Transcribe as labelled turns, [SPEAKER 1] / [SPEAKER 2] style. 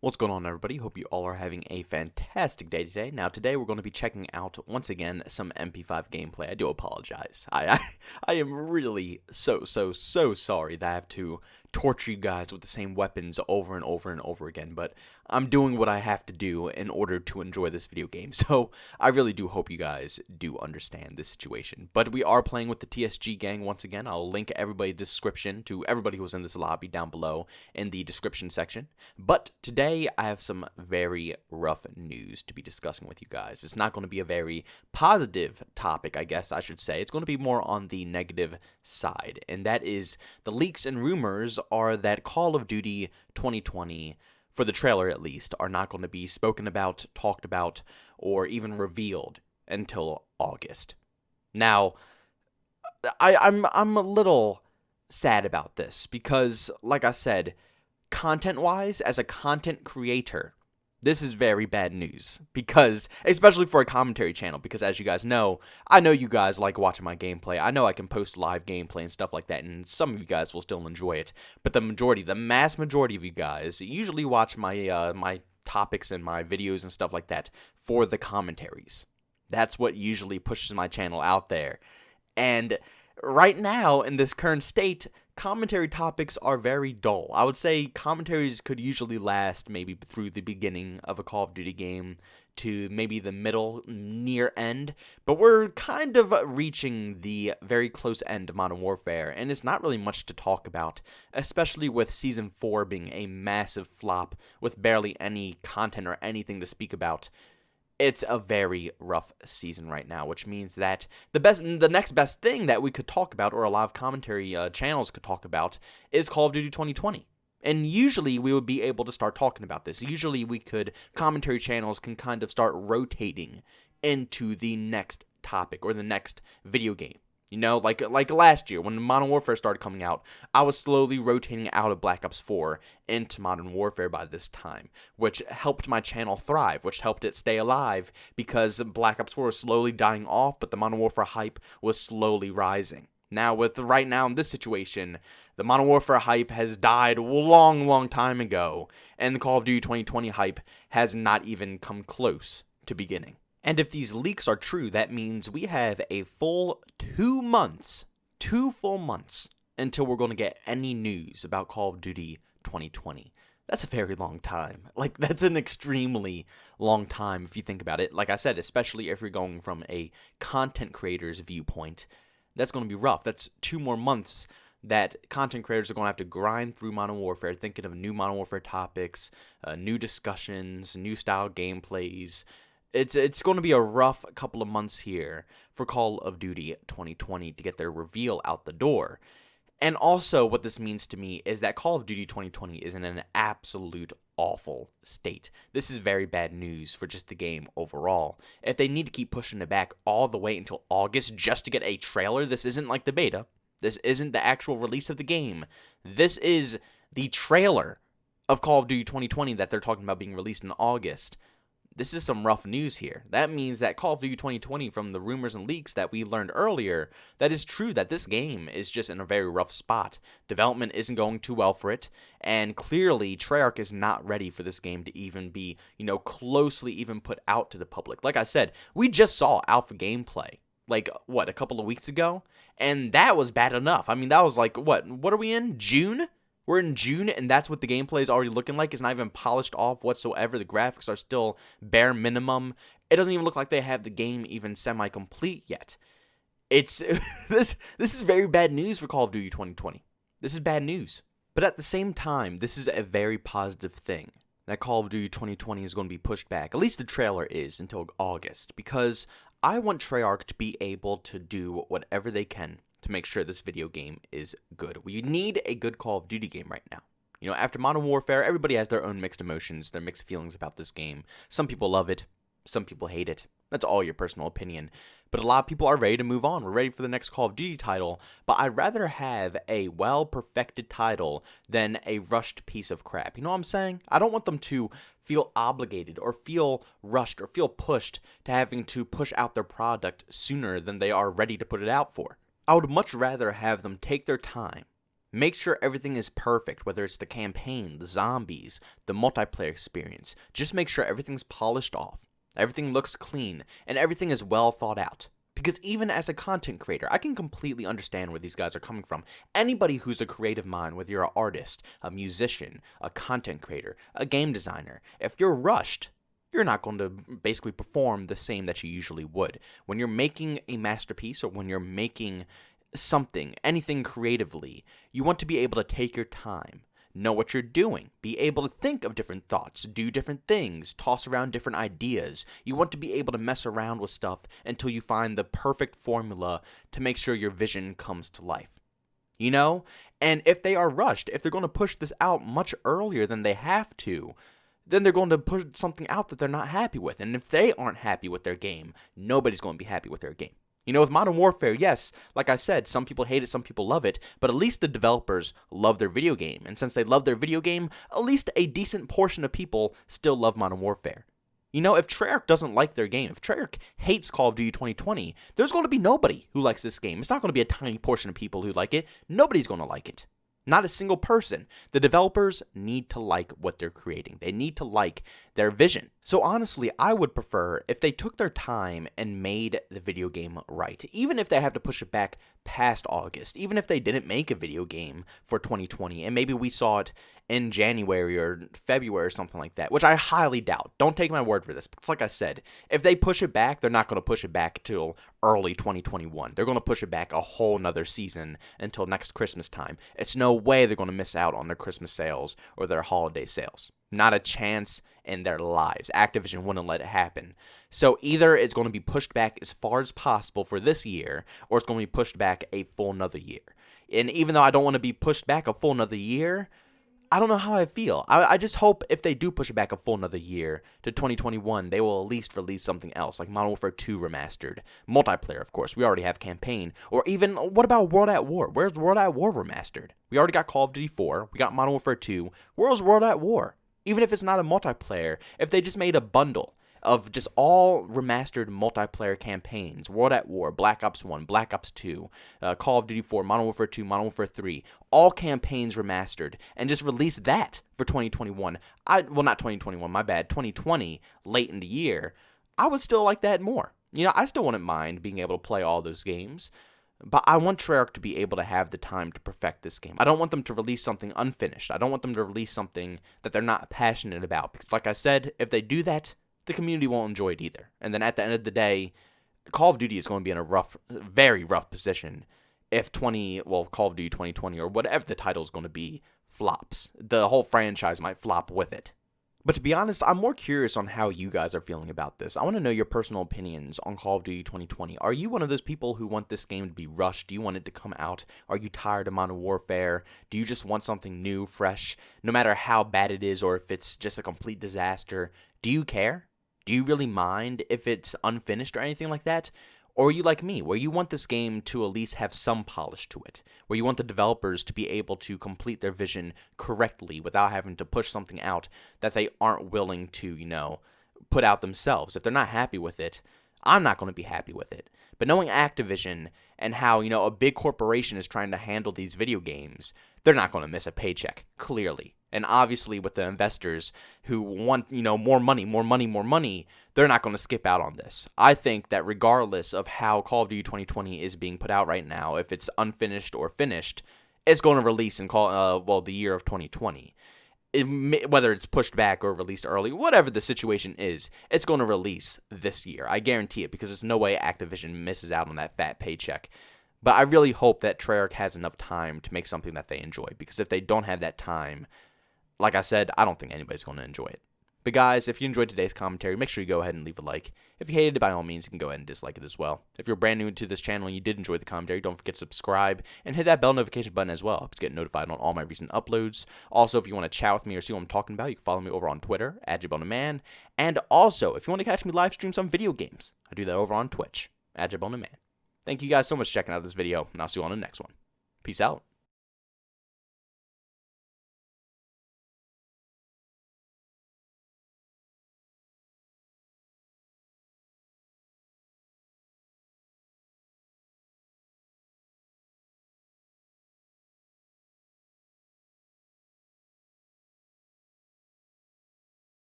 [SPEAKER 1] What's going on, everybody? Hope you all are having a fantastic day today. Now, today we're going to be checking out, once again, some MP5 gameplay. I do apologize. I am really so sorry that I have to torture you guys with the same weapons over and over and over again, but I'm doing what I have to do in order to enjoy this video game, so I really do hope you guys do understand this situation. But we are playing with the TSG gang once again. I'll link everybody's description to everybody who's in this lobby down below in the description section. But today I have some very rough news to be discussing with you guys. It's not going to be a very positive topic, I guess I should say. It's going to be more on the negative side, and that is the leaks and rumors are that Call of Duty 2020, for the trailer at least, are not going to be spoken about, talked about, or even revealed until August. Now, I'm a little sad about this because, like I said, content-wise, as a content creator, this is very bad news, because, especially for a commentary channel, because as you guys know, I know you guys like watching my gameplay. I know I can post live gameplay and stuff like that, and some of you guys will still enjoy it, but the mass majority of you guys usually watch my, my topics and my videos and stuff like that for the commentaries. That's what usually pushes my channel out there, and right now, in this current state, commentary topics are very dull. I would say commentaries could usually last maybe through the beginning of a Call of Duty game to maybe the middle, near end, but we're kind of reaching the very close end of Modern Warfare, and it's not really much to talk about, especially with Season 4 being a massive flop with barely any content or anything to speak about. It's a very rough season right now, which means that the next best thing that we could talk about, or a lot of commentary channels could talk about, is Call of Duty 2020. And usually we would be able to start talking about this. Usually commentary channels can kind of start rotating into the next topic or the next video game. You know, like last year when Modern Warfare started coming out, I was slowly rotating out of Black Ops 4 into Modern Warfare by this time, which helped my channel thrive, which helped it stay alive, because Black Ops 4 was slowly dying off, but the Modern Warfare hype was slowly rising. Now, right now in this situation, the Modern Warfare hype has died a long time ago, and the Call of Duty 2020 hype has not even come close to beginning. And if these leaks are true, that means we have a full 2 months, 2 full months, until we're going to get any news about Call of Duty 2020. That's a very long time. Like, that's an extremely long time if you think about it. Like I said, especially if you're going from a content creator's viewpoint, that's going to be rough. That's 2 more months that content creators are going to have to grind through Modern Warfare, thinking of new Modern Warfare topics, new discussions, new style gameplays. It's going to be a rough couple of months here for Call of Duty 2020 to get their reveal out the door. And also what this means to me is that Call of Duty 2020 is in an absolute awful state. This is very bad news for just the game overall. If they need to keep pushing it back all the way until August just to get a trailer, this isn't like the beta. This isn't the actual release of the game. This is the trailer of Call of Duty 2020 that they're talking about being released in August. This is some rough news here. That means that Call of Duty 2020, from the rumors and leaks that we learned earlier, that is true that this game is just in a very rough spot. Development isn't going too well for it, and clearly Treyarch is not ready for this game to even be, closely even put out to the public. Like I said, we just saw alpha gameplay, a couple of weeks ago, and that was bad enough. I mean, that was what are we in, June? We're in June, and that's what the gameplay is already looking like. It's not even polished off whatsoever. The graphics are still bare minimum. It doesn't even look like they have the game even semi-complete yet. It's this is very bad news for Call of Duty 2020. This is bad news. But at the same time, this is a very positive thing that Call of Duty 2020 is going to be pushed back. At least the trailer is, until August, because I want Treyarch to be able to do whatever they can to make sure this video game is good. We need a good Call of Duty game right now. After Modern Warfare, everybody has their own mixed emotions, their mixed feelings about this game. Some people love it, some people hate it. That's all your personal opinion. But a lot of people are ready to move on. We're ready for the next Call of Duty title, but I'd rather have a well-perfected title than a rushed piece of crap. You know what I'm saying? I don't want them to feel obligated or feel rushed or feel pushed to having to push out their product sooner than they are ready to put it out for. I would much rather have them take their time, Make sure everything is perfect, whether it's the campaign, the zombies, the multiplayer experience. Just make sure everything's polished off, everything looks clean, and everything is well thought out. Because even as a content creator, I can completely understand where these guys are coming from. Anybody who's a creative mind, whether you're an artist, a musician, a content creator, a game designer, if you're rushed, you're not going to basically perform the same that you usually would. When you're making a masterpiece or when you're making something, anything creatively, you want to be able to take your time, know what you're doing, be able to think of different thoughts, do different things, toss around different ideas. You want to be able to mess around with stuff until you find the perfect formula to make sure your vision comes to life. You know? And if they are rushed, if they're going to push this out much earlier than they have to, then they're going to put something out that they're not happy with. And if they aren't happy with their game, nobody's going to be happy with their game. You know, with Modern Warfare, yes, like I said, some people hate it, some people love it, but at least the developers love their video game. And since they love their video game, at least a decent portion of people still love Modern Warfare. You know, if Treyarch doesn't like their game, if Treyarch hates Call of Duty 2020, there's going to be nobody who likes this game. It's not going to be a tiny portion of people who like it. Nobody's going to like it. Not a single person. The developers need to like what they're creating. They need to like their vision. So honestly, I would prefer if they took their time and made the video game right. Even if they have to push it back past August. Even if they didn't make a video game for 2020 and maybe we saw it in January or February or something like that, which I highly doubt. Don't take my word for this. Because like I said, if they push it back, they're not going to push it back till early 2021. They're going to push it back a whole nother season until next Christmas time. It's no way they're going to miss out on their Christmas sales or their holiday sales. Not a chance in their lives. Activision wouldn't let it happen. So either it's going to be pushed back as far as possible for this year, or it's going to be pushed back a full another year. And even though I don't want to be pushed back a full another year, I don't know how I feel. I just hope if they do push it back a full another year to 2021, they will at least release something else, like Modern Warfare 2 Remastered. Multiplayer, of course. We already have campaign. Or even, what about World at War? Where's World at War Remastered? We already got Call of Duty 4. We got Modern Warfare 2. Where's World at War? Even if it's not a multiplayer, if they just made a bundle of just all remastered multiplayer campaigns, World at War, Black Ops 1, Black Ops 2, Call of Duty 4, Modern Warfare 2, Modern Warfare 3, all campaigns remastered, and just release that for 2021. Well, not 2021, my bad, 2020, late in the year, I would still like that more. You know, I still wouldn't mind being able to play all those games. But I want Treyarch to be able to have the time to perfect this game. I don't want them to release something unfinished. I don't want them to release something that they're not passionate about. Because like I said, if they do that, the community won't enjoy it either. And then at the end of the day, Call of Duty is going to be in a very rough position if Call of Duty 2020 or whatever the title is going to be flops. The whole franchise might flop with it. But to be honest, I'm more curious on how you guys are feeling about this. I want to know your personal opinions on Call of Duty 2020. Are you one of those people who want this game to be rushed? Do you want it to come out? Are you tired of Modern Warfare? Do you just want something new, fresh, no matter how bad it is or if it's just a complete disaster? Do you care? Do you really mind if it's unfinished or anything like that? Or are you like me, where you want this game to at least have some polish to it, where you want the developers to be able to complete their vision correctly without having to push something out that they aren't willing to, put out themselves? If they're not happy with it, I'm not going to be happy with it. But knowing Activision and how, a big corporation is trying to handle these video games, they're not going to miss a paycheck, clearly. And obviously with the investors who want, more money, they're not going to skip out on this. I think that regardless of how Call of Duty 2020 is being put out right now, if it's unfinished or finished, it's going to release in the year of 2020. Whether it's pushed back or released early, whatever the situation is, it's going to release this year. I guarantee it, because there's no way Activision misses out on that fat paycheck. But I really hope that Treyarch has enough time to make something that they enjoy, because if they don't have that time, like I said, I don't think anybody's going to enjoy it. But guys, if you enjoyed today's commentary, make sure you go ahead and leave a like. If you hated it, by all means, you can go ahead and dislike it as well. If you're brand new to this channel and you did enjoy the commentary, don't forget to subscribe and hit that bell notification button as well to get notified on all my recent uploads. Also, if you want to chat with me or see what I'm talking about, you can follow me over on Twitter, @JbowenDaMan. And also, if you want to catch me live stream some video games, I do that over on Twitch, @JbowenDaMan. Thank you guys so much for checking out this video, and I'll see you on the next one. Peace out.